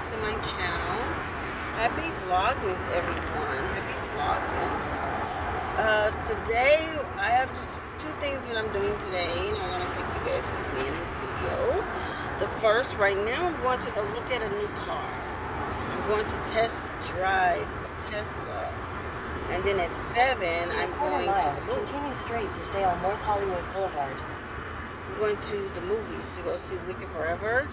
back to my channel. Happy Vlogmas, everyone. Happy Vlogmas. Today, I have just two things that I'm doing today, and I want to take you guys with me in this video. The first, right now, I'm going to go look at a new car. I'm going to test drive a Tesla. And then at 7, I'm going to the movies. Continue straight to stay on North Hollywood Boulevard. I'm going to the movies to go see Wicked Forever.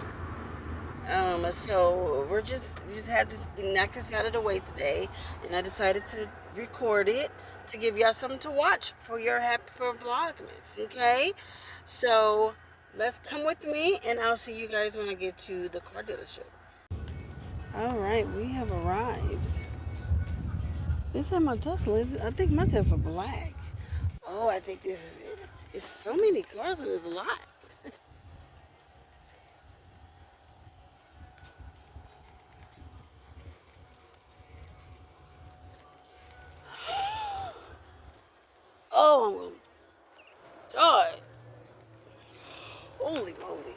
So we just had to knock this out of the way today, and I decided to record it to give y'all something to watch for Vlogmas. Okay, so let's come with me, and I'll see you guys when I get to the car dealership. All right, we have arrived. They said my Tesla I think my Tesla black. Oh, I think this is it. It's so many cars and there's a lot. Oh, I'm gonna die. Holy moly.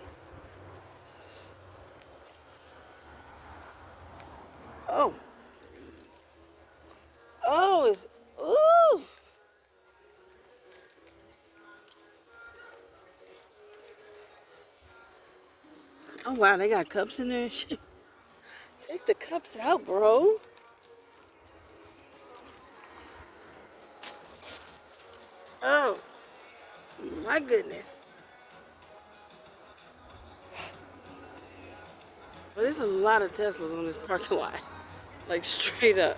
Oh. Oh, it's, ooh. Oh, wow, they got cups in there and shit. Take the cups out, bro. Oh, my goodness. Well, there's a lot of Teslas on this parking lot. Like, straight up.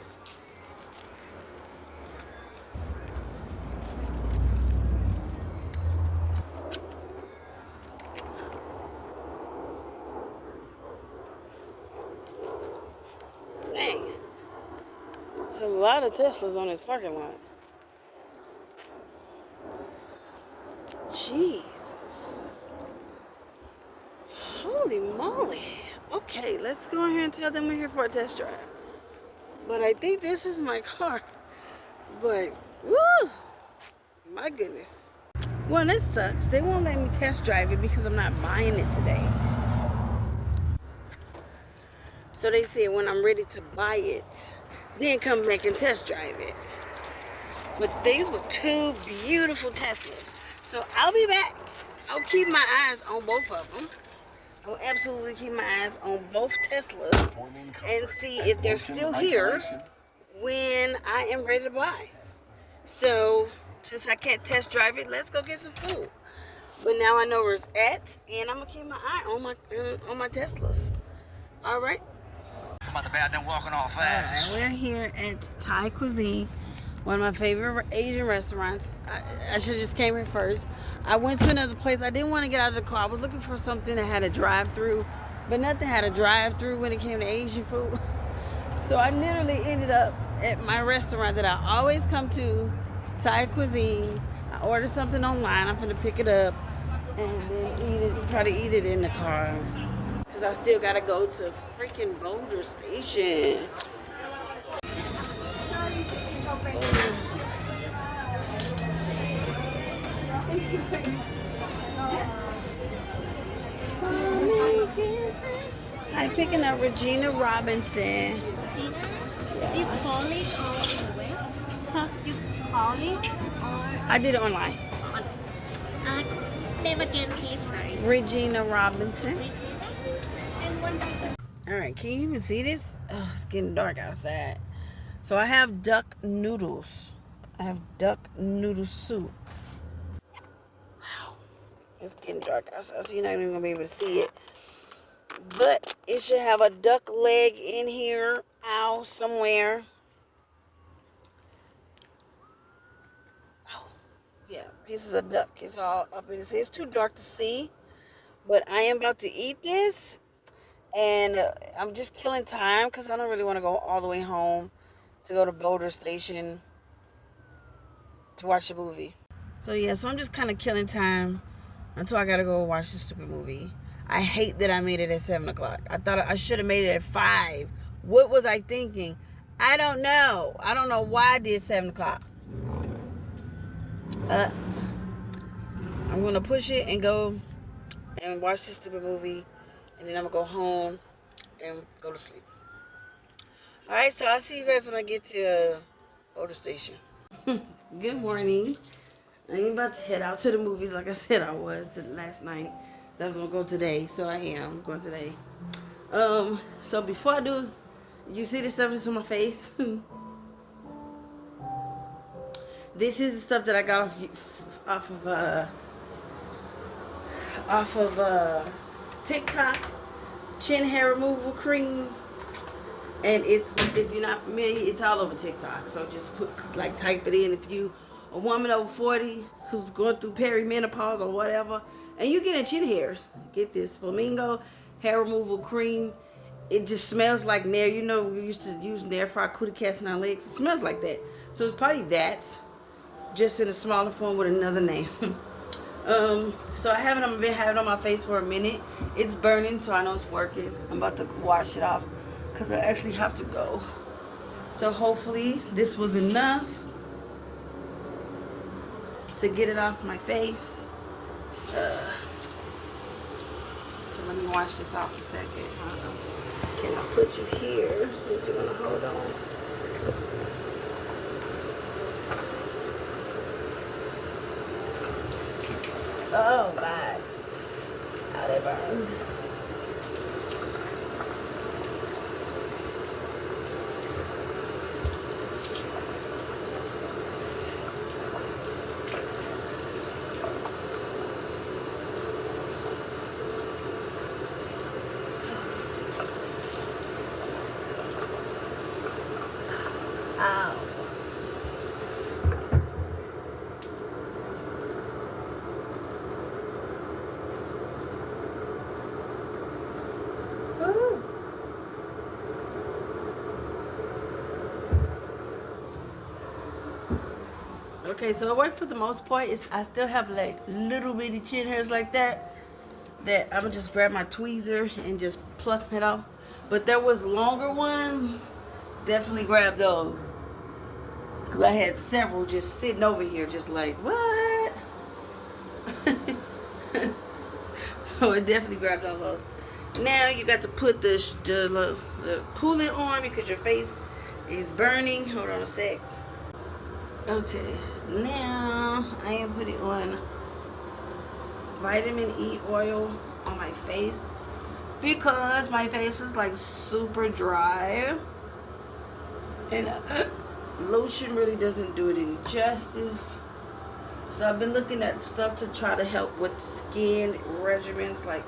Dang. There's a lot of Teslas on this parking lot. Jesus. Holy moly. Okay, let's go in here and tell them we're here for a test drive. But I think this is my car. But, woo! My goodness. Well, that sucks. They won't let me test drive it because I'm not buying it today. So they said when I'm ready to buy it, then come back and test drive it. But these were two beautiful Teslas. So I'll be back. I'll keep my eyes on both of them. I'll absolutely keep my eyes on both Teslas and see if they're still here when I am ready to buy. So since I can't test drive it, let's go get some food. But now I know where it's at, and I'm gonna keep my eye on my Teslas. All right. Come out the bathroom walking all fast. All right, we're here at Thai Cuisine, one of my favorite Asian restaurants. I should have just came here first. I went to another place. I didn't want to get out of the car. I was looking for something that had a drive-through, but nothing had a drive-through when it came to Asian food. So I literally ended up at my restaurant that I always come to, Thai Cuisine. I ordered something online. I'm finna pick it up and then try to eat it in the car. Because I still got to go to freaking Boulder Station. I'm picking up Regina Robinson. Regina? Yeah. You call it or where? Huh? You call it or? I did it online. Name again, please. Sorry. Regina Robinson. Regina. And one dollar. All right, can you even see this? Oh, it's getting dark outside. So I have duck noodles. I have duck noodle soup. Wow, it's getting dark outside, so you're not even gonna be able to see it. But it should have a duck leg in here, somewhere. Oh, yeah, pieces of duck. It's all up in this. It's too dark to see, but I am about to eat this, and I'm just killing time because I don't really want to go all the way home to go to Boulder Station to watch the movie. So yeah, so I'm just kind of killing time until I gotta go watch the stupid movie. I hate that I made it at 7 o'clock. I thought I should have made it at 5. What was I thinking? I don't know. I don't know why I did 7 o'clock. I'm going to push it and go and watch this stupid movie. And then I'm going to go home and go to sleep. Alright, so I'll see you guys when I get to Motor Station. Good morning. I ain't about to head out to the movies like I said I was last night. I was gonna go today, so I am going today. So before I do, you see this stuff that's on my face? This is the stuff that I got off of TikTok. Chin hair removal cream. And it's, if you're not familiar, it's all over TikTok. So just type it in. If you a woman over 40 who's going through perimenopause or whatever, and you getting chin hairs, get this Flamingo hair removal cream. It just smells like Nair. You know, we used to use Nair for our cootie cats and our legs. It smells like that. So it's probably that, just in a smaller form with another name. So I've been having it on my face for a minute. It's burning, so I know it's working. I'm about to wash it off because I actually have to go. So hopefully this was enough to get it off my face. So let me wash this off a second. Can I put you here? Is you gonna hold on? Oh my! How that burns. Ow. Okay, so it worked for the most part. I still have like little bitty chin hairs like that I'm gonna just grab my tweezer and just pluck it off. But there was longer ones. Definitely grab those. Because I had several just sitting over here just like, what? So I definitely grabbed all those. Now you got to put the coolant on because your face is burning. Hold on a sec. Okay, now I am putting on vitamin E oil on my face because my face is like super dry. And lotion really doesn't do it any justice. So I've been looking at stuff to try to help with skin regimens, like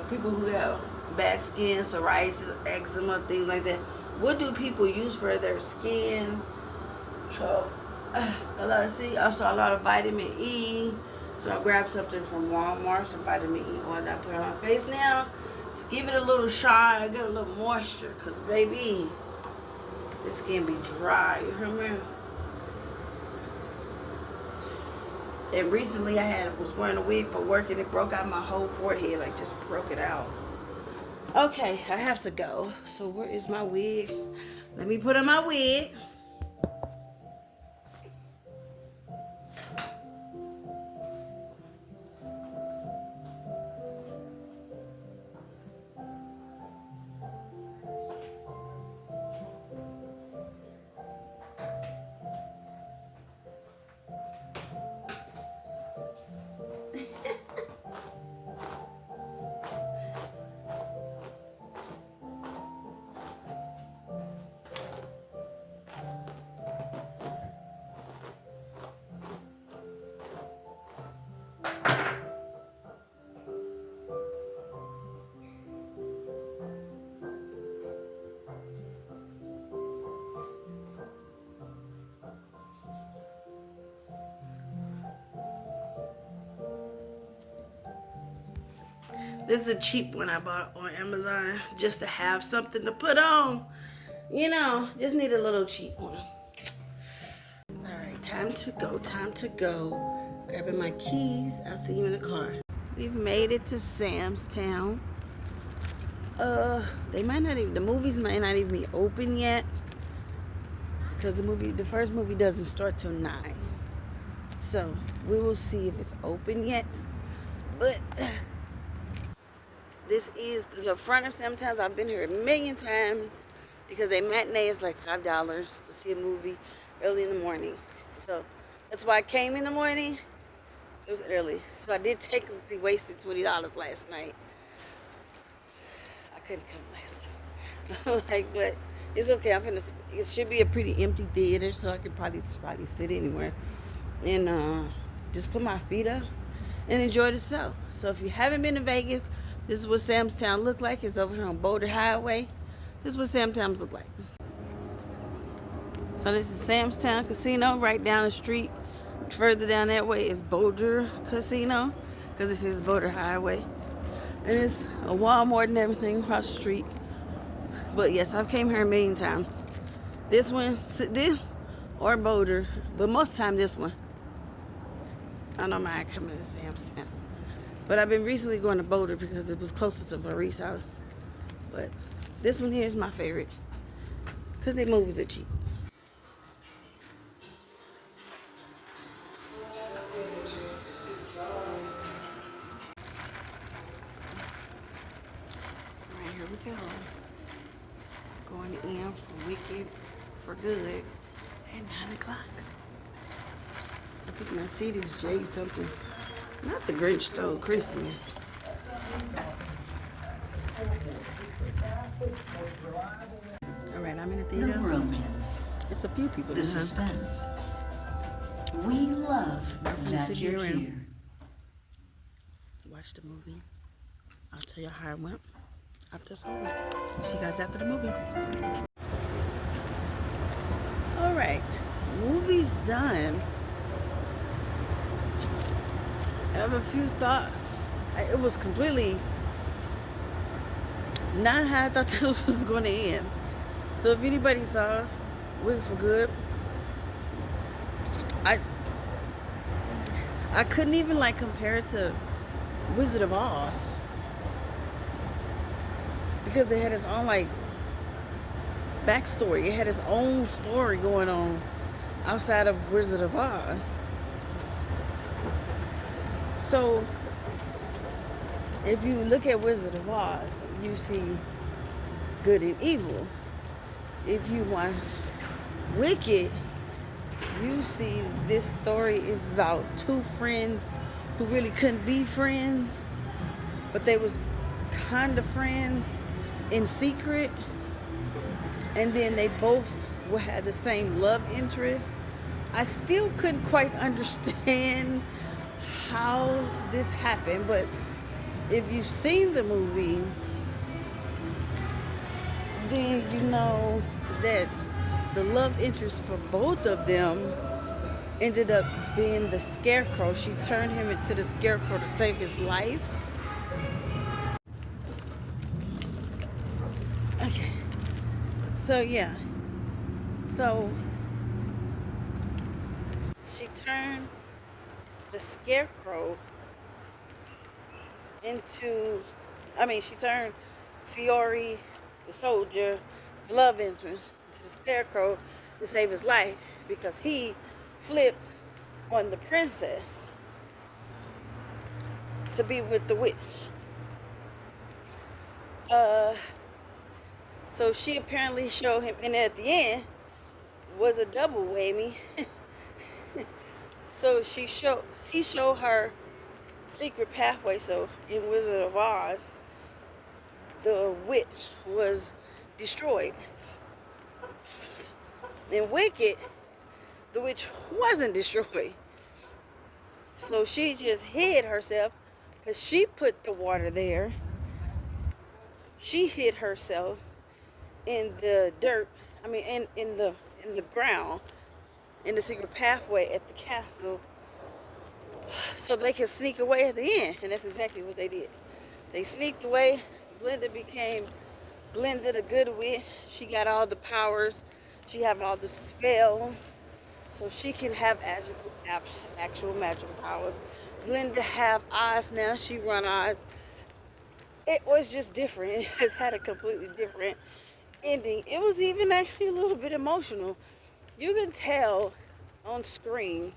people who have bad skin, psoriasis, eczema, things like that. What do people use for their skin? So I saw a lot of vitamin E. So I grabbed something from Walmart, some vitamin E oil that I put on my face now to give it a little shine, get a little moisture. Cause baby, this skin be dry, you hear me? And recently was wearing a wig for work and it broke out my whole forehead, like just broke it out. Okay, I have to go. So where is my wig? Let me put on my wig. This is a cheap one I bought on Amazon just to have something to put on. You know, just need a little cheap one. All right, time to go. Grabbing my keys. I'll see you in the car. We've made it to Sam's Town. The movies might not even be open yet. Because the first movie doesn't start till 9. So, we will see if it's open yet. But This is the front of Sam Towns. I've been here a million times because they matinee is like $5 to see a movie early in the morning. So that's why I came in the morning. It was early. So I did technically wasted $20 last night. I couldn't come last night. Like, but it's okay. It should be a pretty empty theater, so I could probably sit anywhere and just put my feet up and enjoy the show. So if you haven't been to Vegas, this is what Sam's Town look like. It's over here on Boulder Highway. This is what Sam's Town look like. So this is Sam's Town Casino right down the street. Further down that way is Boulder Casino because this is Boulder Highway. And it's a Walmart and everything across the street. But yes, I've came here a million times. This or Boulder, but most of the time this one. I don't mind coming to Sam's Town. But I've been recently going to Boulder because it was closer to Marie's house. But this one here is my favorite because the movies are cheap. Alright, here we go. Going in for Wicked for Good at 9 o'clock. I think my seat is J something. Not the Grinch Stole Christmas. Alright, I'm in the theater. The romance. It's a few people. The suspense. We love that sit you're here and here. watch the movie. I'll tell you how it went after it's over. See you guys after the movie. Alright, movie's done. I have a few thoughts. It was completely not how I thought this was going to end. So if anybody saw Wicked for Good, I couldn't even like compare it to Wizard of Oz because it had its own like backstory. It had its own story going on outside of Wizard of Oz. So, if you look at Wizard of Oz, you see good and evil. If you watch Wicked, you see this story is about two friends who really couldn't be friends, but they was kind of friends in secret, and then they both had the same love interest. I still couldn't quite understand how this happened, but if you've seen the movie, then you know that the love interest for both of them ended up being the Scarecrow. She turned him into the Scarecrow to save his life. Okay, so yeah, so she turned the Scarecrow she turned Fiore, the soldier, the love interest, to the Scarecrow to save his life because he flipped on the princess to be with the witch. So she apparently showed him, and at the end was a double whammy. So he showed her secret pathway. So in Wizard of Oz, the witch was destroyed. In Wicked, the witch wasn't destroyed. So she just hid herself because she put the water there. She hid herself in the dirt. In the ground, in the secret pathway at the castle, so they could sneak away at the end. And that's exactly what they did. They sneaked away. Glinda became Glinda the Good Witch. She got all the powers. She have all the spells. So she can have actual magical powers. Glinda have Oz now. She run Oz. It was just different. It had a completely different ending. It was even actually a little bit emotional. You can tell on screen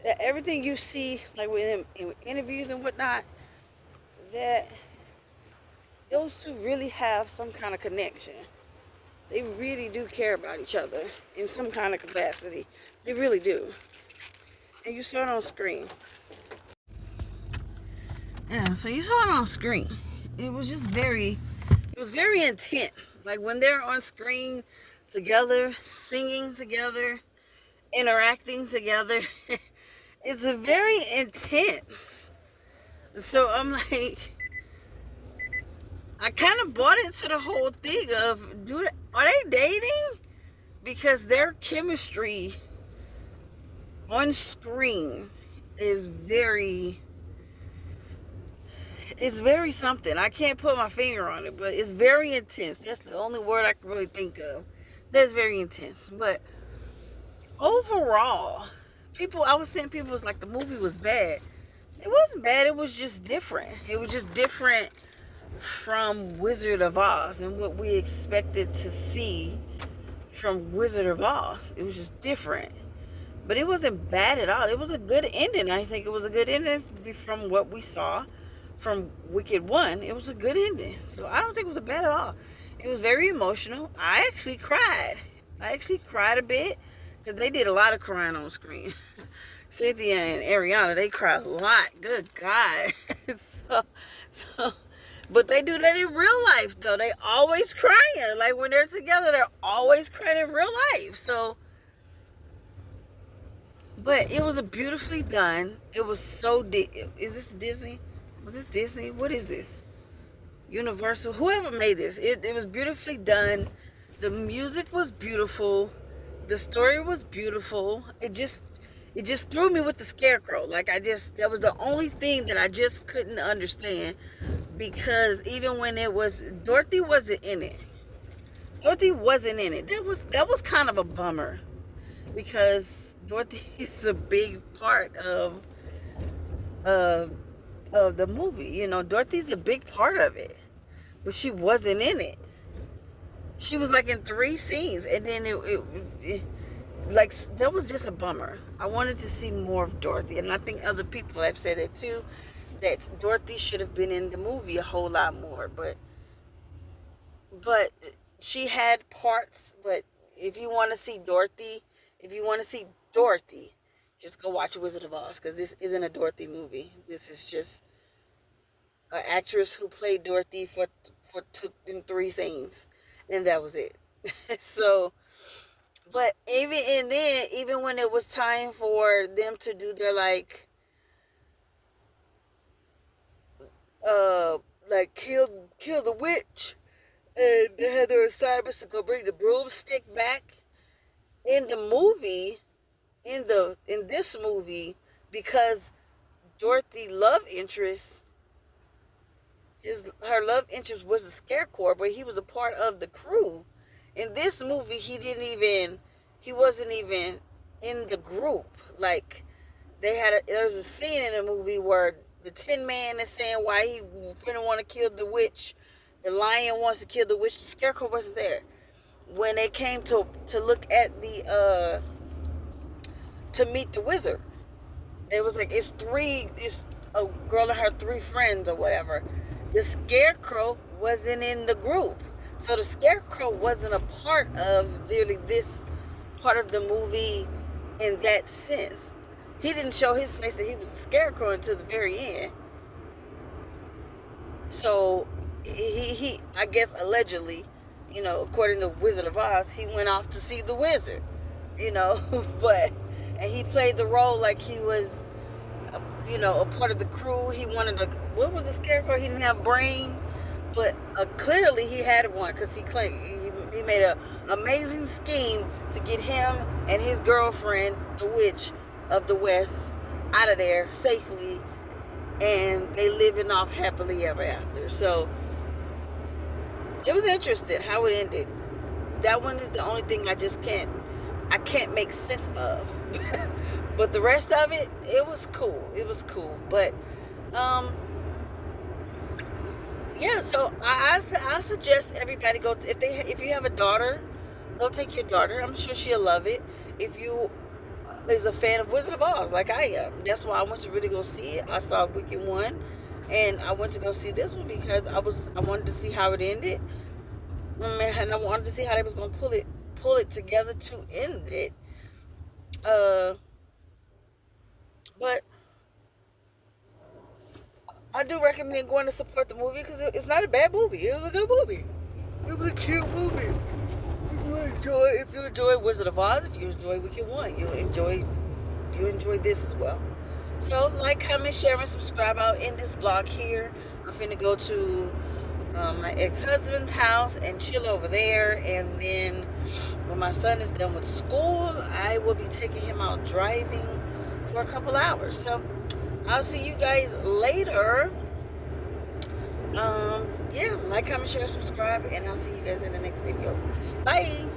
that everything you see, like with him in interviews and whatnot, that those two really have some kind of connection. They really do care about each other in some kind of capacity. They really do. And you saw it on screen. Yeah, so you saw it on screen. It was very intense. Like when they're on screen together, singing together, interacting together, it's a very intense. So I'm like, I kind of bought into the whole thing of, are they dating? Because their chemistry on screen is very something. I can't put my finger on it, but it's very intense. That's the only word I can really think of. That's very intense. But overall, I was saying people was like the movie was bad. It wasn't bad. It was just different. It was just different from Wizard of Oz and what we expected to see from Wizard of Oz. It was just different. But it wasn't bad at all. It was a good ending. I think it was a good ending from what we saw from Wicked 1. It was a good ending. So I don't think it was bad at all. It was very emotional. I actually cried. A bit because they did a lot of crying on screen. Cynthia and Ariana, they cried a lot. Good God. But they do that in real life, though. They always crying. Like when they're together, they're always crying in real life. So, but it was a beautifully done. It was so is this Disney? Was this Disney? What is this? Universal? Whoever made this. It was beautifully done. The music was beautiful. The story was beautiful. It just threw me with the scarecrow. Like that was the only thing that I just couldn't understand. Because even when Dorothy wasn't in it. That was kind of a bummer. Because Dorothy is a big part of the movie. You know, Dorothy's a big part of it. But she wasn't in it. She was like in 3 scenes. And then like, that was just a bummer. I wanted to see more of Dorothy. And I think other people have said it too. That Dorothy should have been in the movie a whole lot more. But she had parts. But if you want to see Dorothy, just go watch Wizard of Oz, because this isn't a Dorothy movie. This is just an actress who played Dorothy in 3 scenes, and that was it. So, but even when it was time for them to do their like kill the witch, and they had their assignments to go bring the broomstick back in this movie, because Dorothy her love interest was a scarecrow, but he was a part of the crew. In this movie, he wasn't even in the group. Like, there's a scene in the movie where the Tin Man is saying why he didn't want to kill the witch. The lion wants to kill the witch. The scarecrow wasn't there. When they came to look at to meet the wizard, it was like, it's a girl and her 3 friends or whatever. The scarecrow wasn't in the group. So the scarecrow wasn't a part of really this part of the movie in that sense. He didn't show his face that he was a scarecrow until the very end. So he I guess allegedly, according to Wizard of Oz, he went off to see the wizard, and he played the role like he was, a part of the crew. He wanted what was the scarecrow? He didn't have a brain, but clearly he had one, because he claimed he made an amazing scheme to get him and his girlfriend, the witch of the West, out of there safely, and they living off happily ever after. So it was interesting how it ended. That one is the only thing I can't make sense of. But the rest of it was cool. But yeah, so I suggest everybody go if you have a daughter, go take your daughter. I'm sure she'll love it. If you is a fan of Wizard of Oz like I am, that's why I went to really go see it. I saw Wicked 1. And I went to go see this one because I wanted to see how it ended. And I wanted to see how they was gonna pull it together to end it. But I do recommend going to support the movie because it's not a bad movie. It was a good movie. It was a cute movie. If you enjoy Wizard of Oz, if you enjoy Wicked 1, you'll enjoy this as well. So like, comment, share, and subscribe. I'll end this vlog here. I'm finna go to my ex-husband's house and chill over there, and then when my son is done with school, I will be taking him out driving for a couple hours. So I'll see you guys later. Yeah, like, comment, share, subscribe, and I'll see you guys in the next video. Bye.